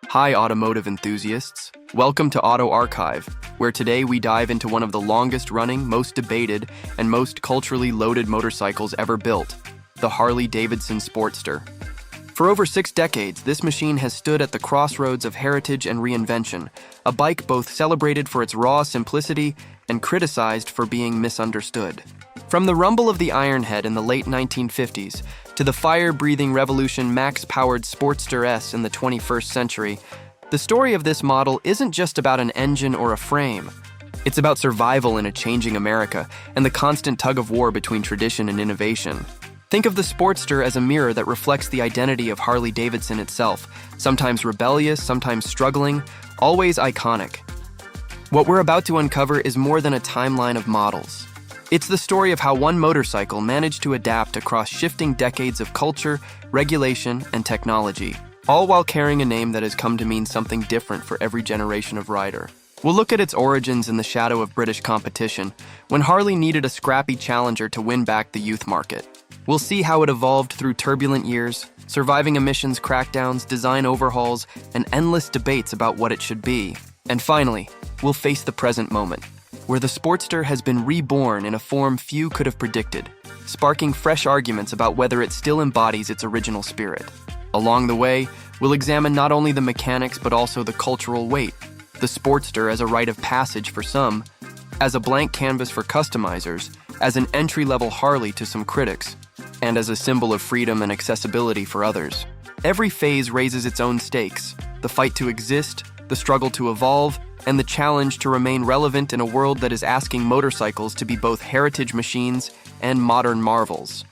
Hi, automotive enthusiasts. Welcome to Auto Archive, where today we dive into one of the longest-running, most debated, and most culturally loaded motorcycles ever built, the Harley-Davidson Sportster. For over 6 decades, this machine has stood at the crossroads of heritage and reinvention, a bike both celebrated for its raw simplicity and criticized for being misunderstood. From the rumble of the Ironhead in the late 1950s to the fire-breathing revolution max-powered Sportster S in the 21st century, the story of this model isn't just about an engine or a frame. It's about survival in a changing America and the constant tug-of-war between tradition and innovation. Think of the Sportster as a mirror that reflects the identity of Harley-Davidson itself, sometimes rebellious, sometimes struggling, always iconic. What we're about to uncover is more than a timeline of models. It's the story of how one motorcycle managed to adapt across shifting decades of culture, regulation, and technology, all while carrying a name that has come to mean something different for every generation of rider. We'll look at its origins in the shadow of British competition, when Harley needed a scrappy challenger to win back the youth market. We'll see how it evolved through turbulent years, surviving emissions crackdowns, design overhauls, and endless debates about what it should be. And finally, we'll face the present moment, where the Sportster has been reborn in a form few could have predicted, sparking fresh arguments about whether it still embodies its original spirit. Along the way, we'll examine not only the mechanics but also the cultural weight, the Sportster as a rite of passage for some, as a blank canvas for customizers, as an entry-level Harley to some critics, and as a symbol of freedom and accessibility for others. Every phase raises its own stakes: the fight to exist, the struggle to evolve, and the challenge to remain relevant in a world that is asking motorcycles to be both heritage machines and modern marvels.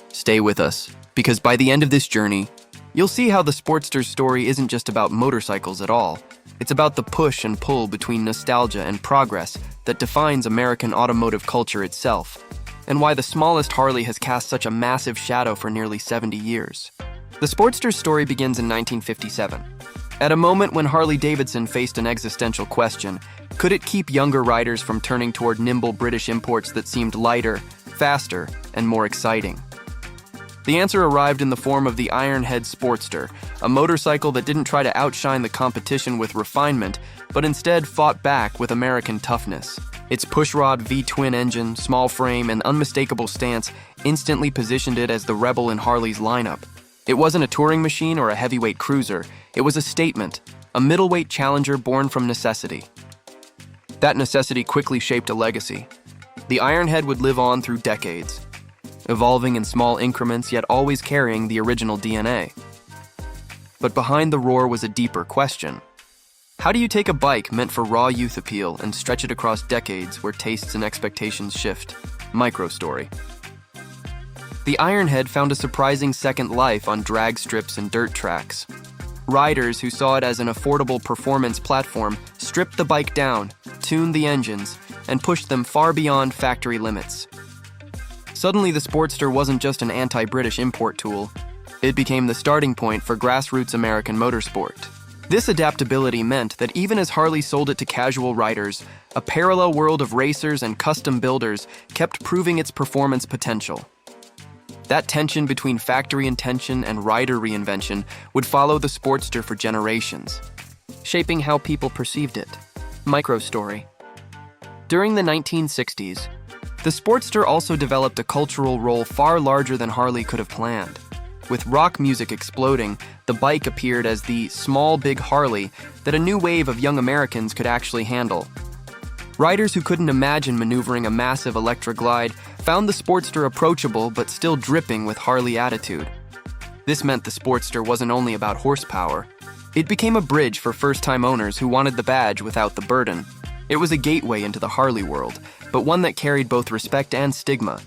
Stay with us, because by the end of this journey, you'll see how the Sportster's story isn't just about motorcycles at all. It's about the push and pull between nostalgia and progress that defines American automotive culture itself, and why the smallest Harley has cast such a massive shadow for nearly 70 years. The Sportster's story begins in 1957. At a moment when Harley-Davidson faced an existential question: could it keep younger riders from turning toward nimble British imports that seemed lighter, faster, and more exciting? The answer arrived in the form of the Ironhead Sportster, a motorcycle that didn't try to outshine the competition with refinement, but instead fought back with American toughness. Its pushrod V-twin engine, small frame, and unmistakable stance instantly positioned it as the rebel in Harley's lineup. It wasn't a touring machine or a heavyweight cruiser. It was a statement, a middleweight challenger born from necessity. That necessity quickly shaped a legacy. The Ironhead would live on through decades, evolving in small increments yet always carrying the original DNA. But behind the roar was a deeper question. How do you take a bike meant for raw youth appeal and stretch it across decades where tastes and expectations shift? Micro-story. The Ironhead found a surprising second life on drag strips and dirt tracks. Riders who saw it as an affordable performance platform stripped the bike down, tuned the engines, and pushed them far beyond factory limits. Suddenly, the Sportster wasn't just an anti-British import tool. It became the starting point for grassroots American motorsport. This adaptability meant that even as Harley sold it to casual riders, a parallel world of racers and custom builders kept proving its performance potential. That tension between factory intention and rider reinvention would follow the Sportster for generations, shaping how people perceived it. Micro-story. During the 1960s, the Sportster also developed a cultural role far larger than Harley could have planned. With rock music exploding, the bike appeared as the small, big Harley that a new wave of young Americans could actually handle. Riders who couldn't imagine maneuvering a massive electric glide found the Sportster approachable but still dripping with Harley attitude. This meant the Sportster wasn't only about horsepower. It became a bridge for first-time owners who wanted the badge without the burden. It was a gateway into the Harley world, but one that carried both respect and stigma,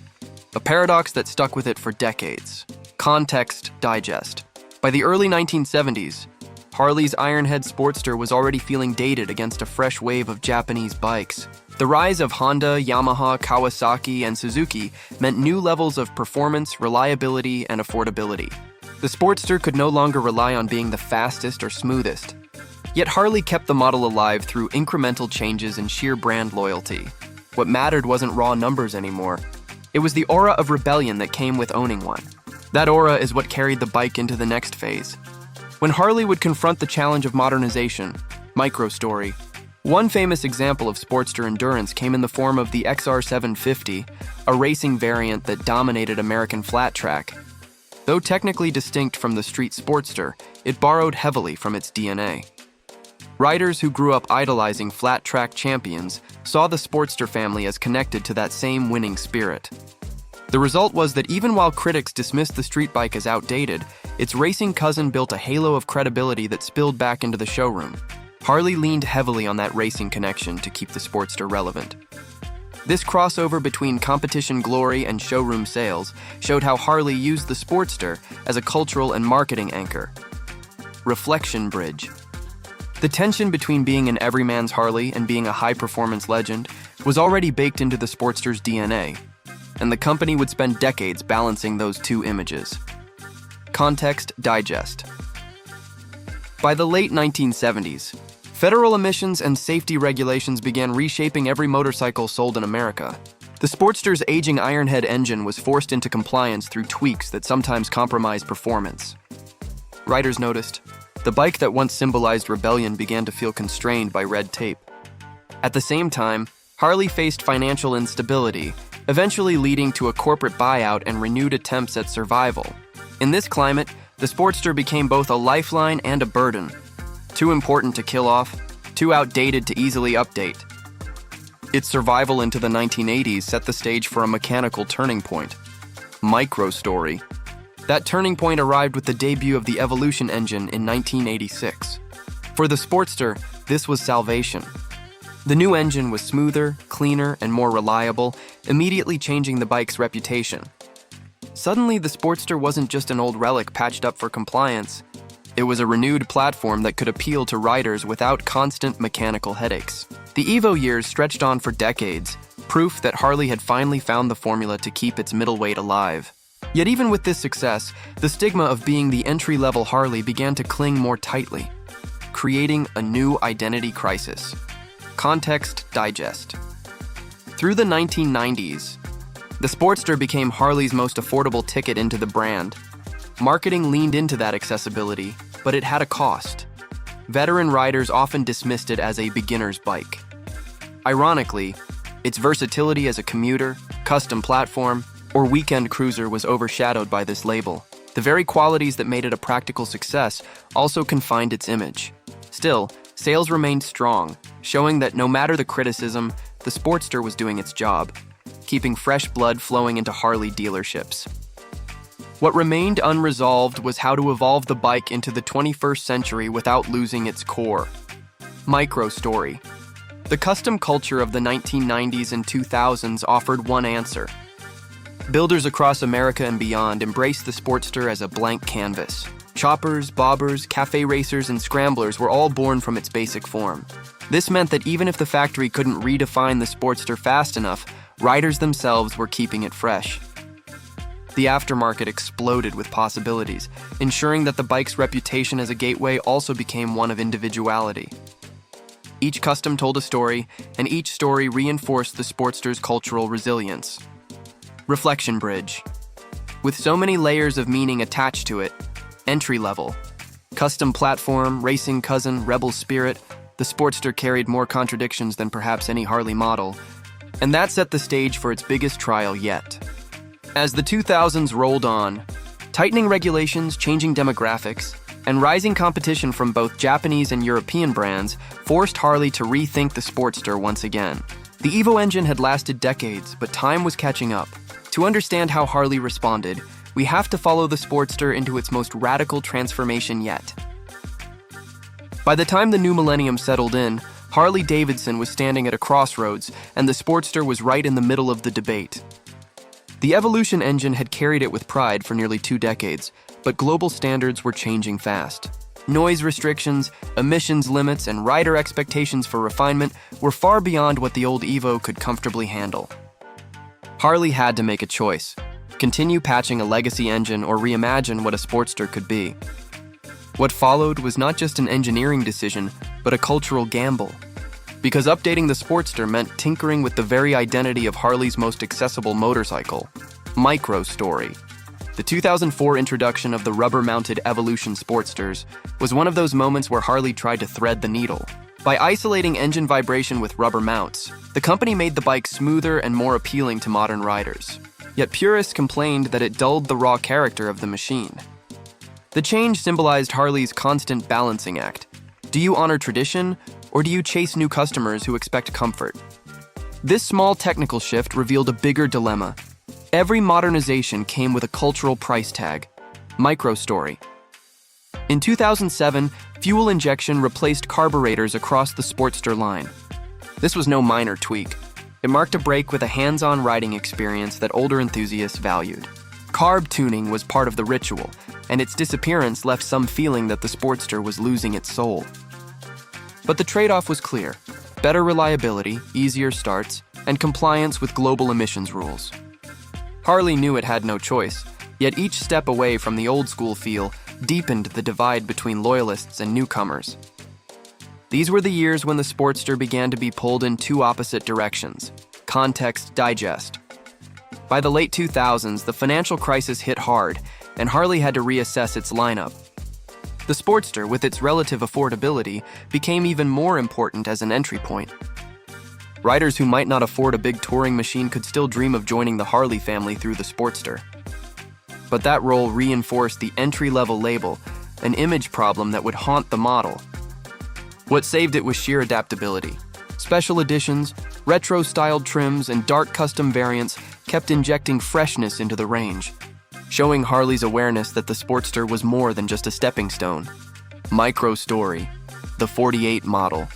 a paradox that stuck with it for decades. Context digest. By the early 1970s, Harley's Ironhead Sportster was already feeling dated against a fresh wave of Japanese bikes. The rise of Honda, Yamaha, Kawasaki, and Suzuki meant new levels of performance, reliability, and affordability. The Sportster could no longer rely on being the fastest or smoothest. Yet Harley kept the model alive through incremental changes and sheer brand loyalty. What mattered wasn't raw numbers anymore. It was the aura of rebellion that came with owning one. That aura is what carried the bike into the next phase. when Harley would confront the challenge of modernization. Micro story. One famous example of Sportster endurance came in the form of the XR750, a racing variant that dominated American flat track. Though technically distinct from the street Sportster, it borrowed heavily from its DNA. Riders who grew up idolizing flat track champions saw the Sportster family as connected to that same winning spirit. The result was that even while critics dismissed the street bike as outdated, its racing cousin built a halo of credibility that spilled back into the showroom. Harley leaned heavily on that racing connection to keep the Sportster relevant. This crossover between competition glory and showroom sales showed how Harley used the Sportster as a cultural and marketing anchor. Reflection bridge. The tension between being an everyman's Harley and being a high-performance legend was already baked into the Sportster's DNA, and the company would spend decades balancing those two images. Context digest. By the late 1970s, federal emissions and safety regulations began reshaping every motorcycle sold in America. The Sportster's aging Ironhead engine was forced into compliance through tweaks that sometimes compromised performance. Riders noticed. The bike that once symbolized rebellion began to feel constrained by red tape. At the same time, Harley faced financial instability, eventually leading to a corporate buyout and renewed attempts at survival. In this climate, the Sportster became both a lifeline and a burden. Too important to kill off, too outdated to easily update. Its survival into the 1980s set the stage for a mechanical turning point. Micro story. That turning point arrived with the debut of the Evolution engine in 1986. For the Sportster, this was salvation. The new engine was smoother, cleaner, and more reliable, immediately changing the bike's reputation. Suddenly, the Sportster wasn't just an old relic patched up for compliance. It was a renewed platform that could appeal to riders without constant mechanical headaches. The Evo years stretched on for decades, proof that Harley had finally found the formula to keep its middleweight alive. Yet even with this success, the stigma of being the entry-level Harley began to cling more tightly, creating a new identity crisis. Context digest. Through the 1990s, the Sportster became Harley's most affordable ticket into the brand. Marketing leaned into that accessibility, but it had a cost. Veteran riders often dismissed it as a beginner's bike. Ironically, its versatility as a commuter, custom platform, or weekend cruiser was overshadowed by this label. The very qualities that made it a practical success also confined its image. Still, sales remained strong, showing that no matter the criticism, the Sportster was doing its job, keeping fresh blood flowing into Harley dealerships. What remained unresolved was how to evolve the bike into the 21st century without losing its core. Micro story. The custom culture of the 1990s and 2000s offered one answer. Builders across America and beyond embraced the Sportster as a blank canvas. Choppers, bobbers, cafe racers, and scramblers were all born from its basic form. This meant that even if the factory couldn't redefine the Sportster fast enough, riders themselves were keeping it fresh. The aftermarket exploded with possibilities, ensuring that the bike's reputation as a gateway also became one of individuality. Each custom told a story, and each story reinforced the Sportster's cultural resilience. Reflection bridge. With so many layers of meaning attached to it, entry level, custom platform, racing cousin, rebel spirit, the Sportster carried more contradictions than perhaps any Harley model, and that set the stage for its biggest trial yet. As the 2000s rolled on, tightening regulations, changing demographics, and rising competition from both Japanese and European brands forced Harley to rethink the Sportster once again. The Evo engine had lasted decades, but time was catching up. To understand how Harley responded, we have to follow the Sportster into its most radical transformation yet. By the time the new millennium settled in, Harley-Davidson was standing at a crossroads, and the Sportster was right in the middle of the debate. The Evolution engine had carried it with pride for nearly 2 decades, but global standards were changing fast. Noise restrictions, emissions limits, and rider expectations for refinement were far beyond what the old Evo could comfortably handle. Harley had to make a choice: continue patching a legacy engine or reimagine what a Sportster could be. What followed was not just an engineering decision, but a cultural gamble. Because updating the Sportster meant tinkering with the very identity of Harley's most accessible motorcycle. Micro story. The 2004 introduction of the rubber-mounted Evolution Sportsters was one of those moments where Harley tried to thread the needle. By isolating engine vibration with rubber mounts, the company made the bike smoother and more appealing to modern riders. Yet purists complained that it dulled the raw character of the machine. The change symbolized Harley's constant balancing act. Do you honor tradition, or do you chase new customers who expect comfort? This small technical shift revealed a bigger dilemma. Every modernization came with a cultural price tag. Microstory. In 2007, fuel injection replaced carburetors across the Sportster line. This was no minor tweak. It marked a break with a hands-on riding experience that older enthusiasts valued. Carb tuning was part of the ritual, and its disappearance left some feeling that the Sportster was losing its soul. But the trade-off was clear: better reliability, easier starts, and compliance with global emissions rules. Harley knew it had no choice, yet each step away from the old-school feel deepened the divide between loyalists and newcomers. These were the years when the Sportster began to be pulled in two opposite directions: context, digest. By the late 2000s, the financial crisis hit hard, and Harley had to reassess its lineup. The Sportster, with its relative affordability, became even more important as an entry point. Riders who might not afford a big touring machine could still dream of joining the Harley family through the Sportster. But that role reinforced the entry-level label, an image problem that would haunt the model. What saved it was sheer adaptability. Special editions, retro-styled trims, and dark custom variants kept injecting freshness into the range, showing Harley's awareness that the Sportster was more than just a stepping stone. Microstory, the 48 model,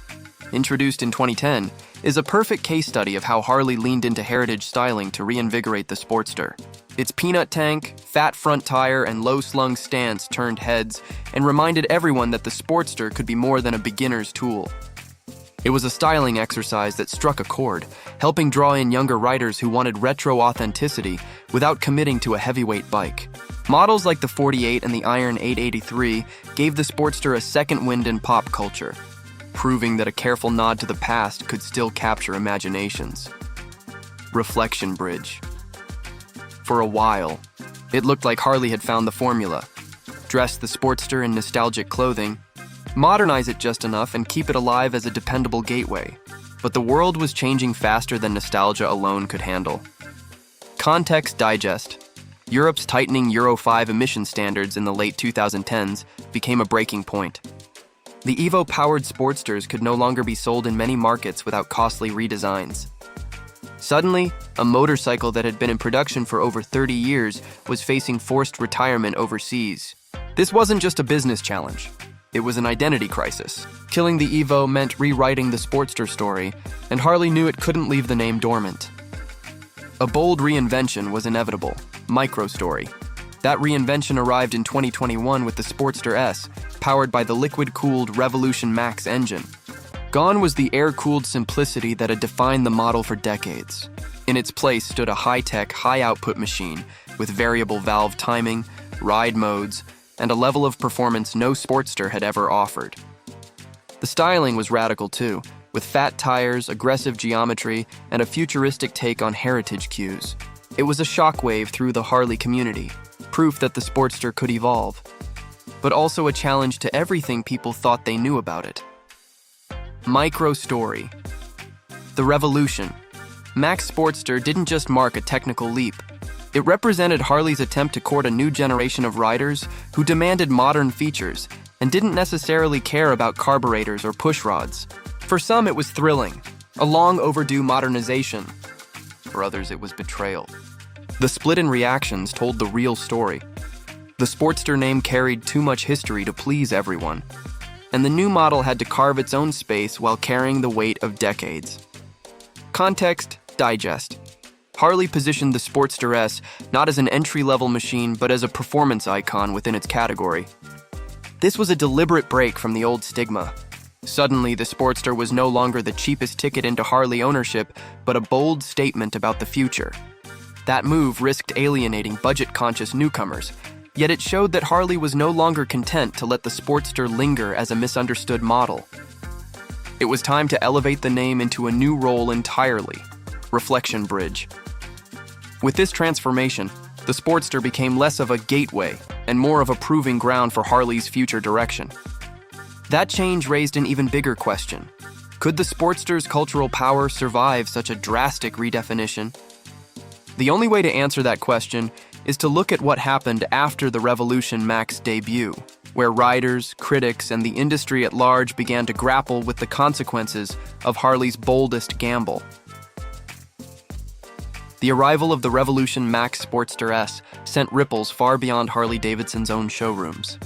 introduced in 2010, is a perfect case study of how Harley leaned into heritage styling to reinvigorate the Sportster. Its peanut tank, fat front tire, and low-slung stance turned heads and reminded everyone that the Sportster could be more than a beginner's tool. It was a styling exercise that struck a chord, helping draw in younger riders who wanted retro authenticity without committing to a heavyweight bike. Models like the 48 and the Iron 883 gave the Sportster a second wind in pop culture, proving that a careful nod to the past could still capture imaginations. Reflection bridge. For a while, it looked like Harley had found the formula: dress the Sportster in nostalgic clothing, modernize it just enough, and keep it alive as a dependable gateway. But the world was changing faster than nostalgia alone could handle. Context digest. Europe's tightening Euro 5 emission standards in the late 2010s became a breaking point. The Evo-powered Sportsters could no longer be sold in many markets without costly redesigns. Suddenly, a motorcycle that had been in production for over 30 years was facing forced retirement overseas. This wasn't just a business challenge. It was an identity crisis. Killing the Evo meant rewriting the Sportster story, and Harley knew it couldn't leave the name dormant. A bold reinvention was inevitable: Microstory. That reinvention arrived in 2021 with the Sportster S, powered by the liquid-cooled Revolution Max engine. Gone was the air-cooled simplicity that had defined the model for decades. In its place stood a high-tech, high-output machine with variable valve timing, ride modes, and a level of performance no Sportster had ever offered. The styling was radical too, with fat tires, aggressive geometry, and a futuristic take on heritage cues. It was a shockwave through the Harley community, proof that the Sportster could evolve, but also a challenge to everything people thought they knew about it. Microstory. The revolution. Max Sportster didn't just mark a technical leap. It represented Harley's attempt to court a new generation of riders who demanded modern features and didn't necessarily care about carburetors or pushrods. For some, it was thrilling, a long overdue modernization. For others, it was betrayal. The split in reactions told the real story. The Sportster name carried too much history to please everyone, and the new model had to carve its own space while carrying the weight of decades. Context digest. Harley positioned the Sportster S not as an entry-level machine, but as a performance icon within its category. This was a deliberate break from the old stigma. Suddenly, the Sportster was no longer the cheapest ticket into Harley ownership, but a bold statement about the future. That move risked alienating budget-conscious newcomers, yet it showed that Harley was no longer content to let the Sportster linger as a misunderstood model. It was time to elevate the name into a new role entirely: reflection bridge. With this transformation, The Sportster became less of a gateway and more of a proving ground for Harley's future direction. That change raised an even bigger question. Could the Sportster's cultural power survive such a drastic redefinition? The only way to answer that question is to look at what happened after the Revolution Max debut, where riders, critics, and the industry at large began to grapple with the consequences of Harley's boldest gamble. The arrival of the Revolution Max Sportster S sent ripples far beyond Harley-Davidson's own showrooms.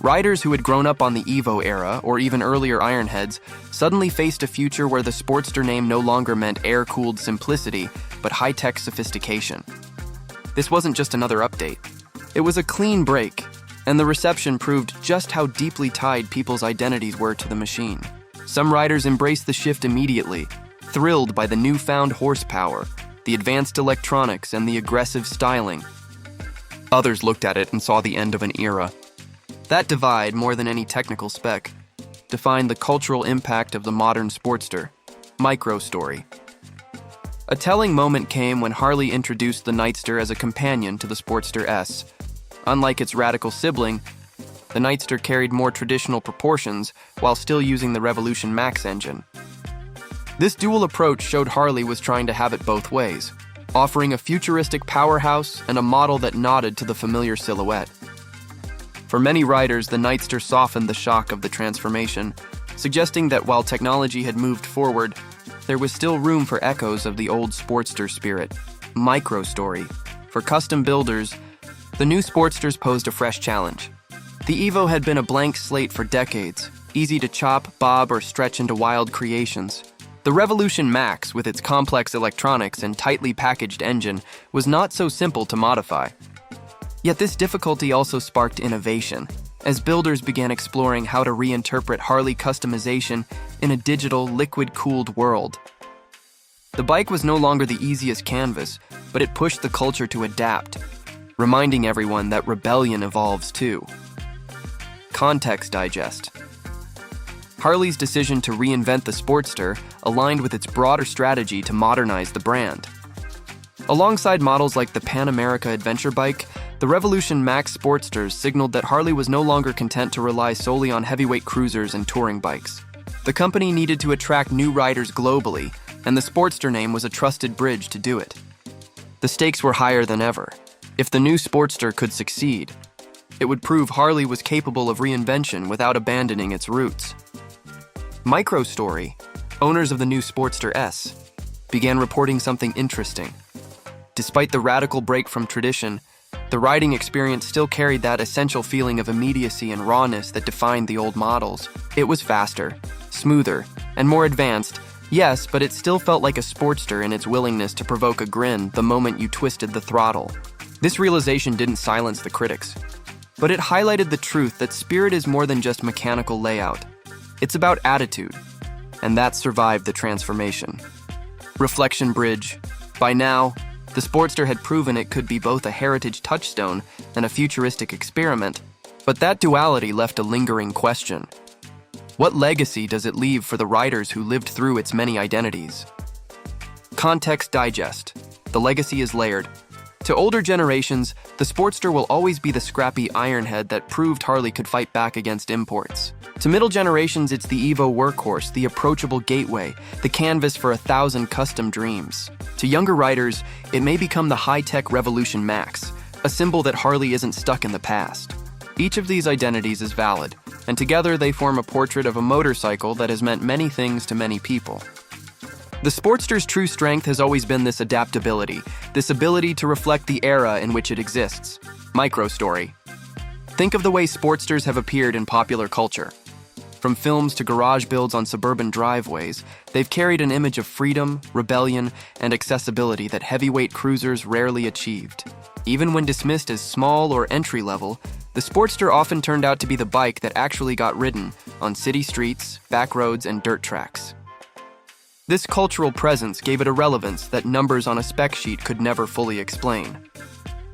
Riders who had grown up on the Evo era, or even earlier Ironheads, suddenly faced a future where the Sportster name no longer meant air-cooled simplicity, but high-tech sophistication. This wasn't just another update. It was a clean break, and the reception proved just how deeply tied people's identities were to the machine. Some riders embraced the shift immediately, thrilled by the newfound horsepower, the advanced electronics, and the aggressive styling. Others looked at it and saw the end of an era. That divide, more than any technical spec, defined the cultural impact of the modern Sportster. Micro-story. A telling moment came when Harley introduced the Nightster as a companion to the Sportster S. Unlike its radical sibling, the Nightster carried more traditional proportions while still using the Revolution Max engine. This dual approach showed Harley was trying to have it both ways, offering a futuristic powerhouse and a model that nodded to the familiar silhouette. For many riders, the Nightster softened the shock of the transformation, suggesting that while technology had moved forward, there was still room for echoes of the old Sportster spirit. Micro-story. For custom builders, the new Sportsters posed a fresh challenge. The Evo had been a blank slate for decades, easy to chop, bob, or stretch into wild creations. The Revolution Max, with its complex electronics and tightly packaged engine, was not so simple to modify. Yet this difficulty also sparked innovation, as builders began exploring how to reinterpret Harley customization in a digital, liquid-cooled world. The bike was no longer the easiest canvas, but it pushed the culture to adapt, reminding everyone that rebellion evolves too. Context digest. Harley's decision to reinvent the Sportster aligned with its broader strategy to modernize the brand. Alongside models like the Pan America adventure bike, the Revolution Max Sportsters signaled that Harley was no longer content to rely solely on heavyweight cruisers and touring bikes. The company needed to attract new riders globally, and the Sportster name was a trusted bridge to do it. The stakes were higher than ever. If the new Sportster could succeed, it would prove Harley was capable of reinvention without abandoning its roots. Micro-story. Owners of the new Sportster S began reporting something interesting. Despite the radical break from tradition, the riding experience still carried that essential feeling of immediacy and rawness that defined the old models. It was faster, smoother, and more advanced, yes, but it still felt like a Sportster in its willingness to provoke a grin the moment you twisted the throttle. This realization didn't silence the critics, but it highlighted the truth that spirit is more than just mechanical layout. It's about attitude, and that survived the transformation. Reflection bridge. By now, the Sportster had proven it could be both a heritage touchstone and a futuristic experiment, but that duality left a lingering question. What legacy does it leave for the riders who lived through its many identities? Context digest. The legacy is layered. To older generations, the Sportster will always be the scrappy Ironhead that proved Harley could fight back against imports. To middle generations, it's the Evo workhorse, the approachable gateway, the canvas for 1,000 custom dreams. To younger riders, it may become the high-tech Revolution Max, a symbol that Harley isn't stuck in the past. Each of these identities is valid, and together they form a portrait of a motorcycle that has meant many things to many people. The Sportster's true strength has always been this adaptability, this ability to reflect the era in which it exists. Micro-story. Think of the way Sportsters have appeared in popular culture. From films to garage builds on suburban driveways, they've carried an image of freedom, rebellion, and accessibility that heavyweight cruisers rarely achieved. Even when dismissed as small or entry-level, the Sportster often turned out to be the bike that actually got ridden on city streets, back roads, and dirt tracks. This cultural presence gave it a relevance that numbers on a spec sheet could never fully explain.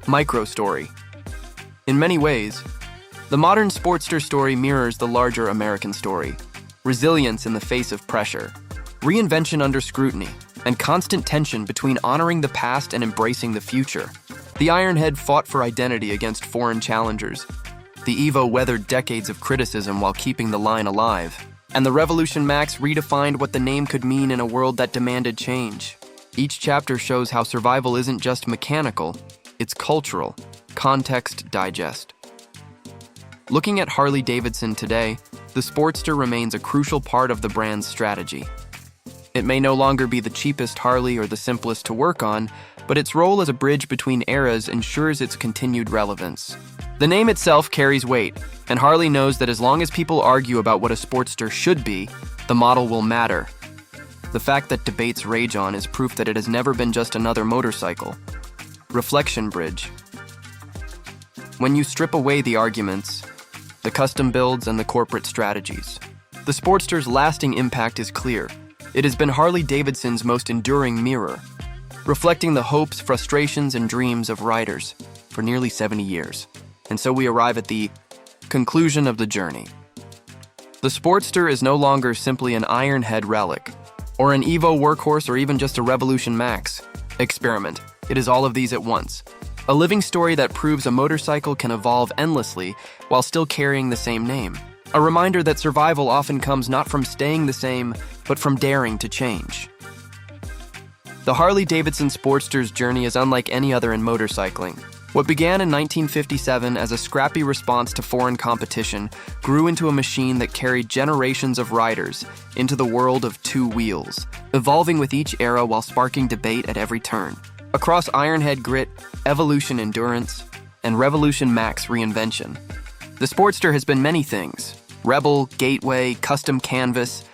Micro-story. In many ways, the modern Sportster story mirrors the larger American story. Resilience in the face of pressure, reinvention under scrutiny, and constant tension between honoring the past and embracing the future. The Ironhead fought for identity against foreign challengers. The Evo weathered decades of criticism while keeping the line alive. And the Revolution Max redefined what the name could mean in a world that demanded change. Each chapter shows how survival isn't just mechanical, it's cultural. Context digest. Looking at Harley-Davidson today, the Sportster remains a crucial part of the brand's strategy. It may no longer be the cheapest Harley or the simplest to work on, but its role as a bridge between eras ensures its continued relevance. The name itself carries weight, and Harley knows that as long as people argue about what a Sportster should be, the model will matter. The fact that debates rage on is proof that it has never been just another motorcycle. Reflection bridge. When you strip away the arguments, the custom builds, and the corporate strategies, the Sportster's lasting impact is clear. It has been Harley-Davidson's most enduring mirror, reflecting the hopes, frustrations, and dreams of riders for nearly 70 years. And so we arrive at the conclusion of the journey. The Sportster is no longer simply an Ironhead relic, or an Evo workhorse, or even just a Revolution Max experiment. It is all of these at once. A living story that proves a motorcycle can evolve endlessly while still carrying the same name. A reminder that survival often comes not from staying the same, but from daring to change. The Harley-Davidson Sportster's journey is unlike any other in motorcycling. What began in 1957 as a scrappy response to foreign competition grew into a machine that carried generations of riders into the world of two wheels, evolving with each era while sparking debate at every turn. Across Ironhead grit, Evolution endurance, and Revolution Max reinvention, the Sportster has been many things: rebel, gateway, custom canvas,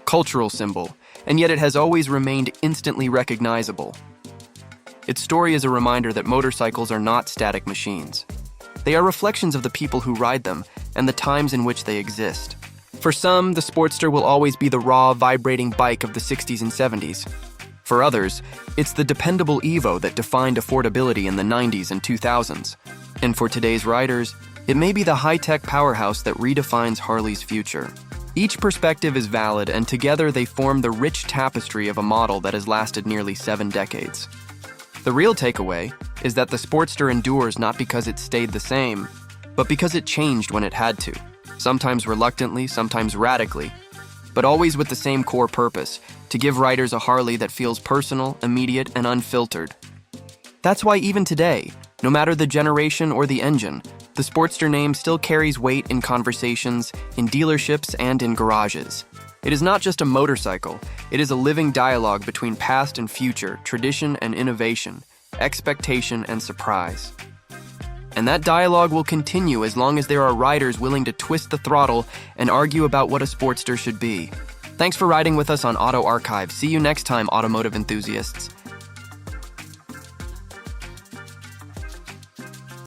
cultural symbol, and yet it has always remained instantly recognizable. Its story is a reminder that motorcycles are not static machines. They are reflections of the people who ride them and the times in which they exist. For some, the Sportster will always be the raw, vibrating bike of the 60s and 70s. For others, it's the dependable Evo that defined affordability in the 90s and 2000s. And for today's riders, it may be the high-tech powerhouse that redefines Harley's future. Each perspective is valid, and together they form the rich tapestry of a model that has lasted nearly 7 decades. The real takeaway is that the Sportster endures not because it stayed the same, but because it changed when it had to. Sometimes reluctantly, sometimes radically, but always with the same core purpose: to give riders a Harley that feels personal, immediate, and unfiltered. That's why even today, no matter the generation or the engine, the Sportster name still carries weight in conversations, in dealerships, and in garages. It is not just a motorcycle, it is a living dialogue between past and future, tradition and innovation, expectation and surprise. And that dialogue will continue as long as there are riders willing to twist the throttle and argue about what a Sportster should be. Thanks for riding with us on Auto Archive. See you next time, automotive enthusiasts.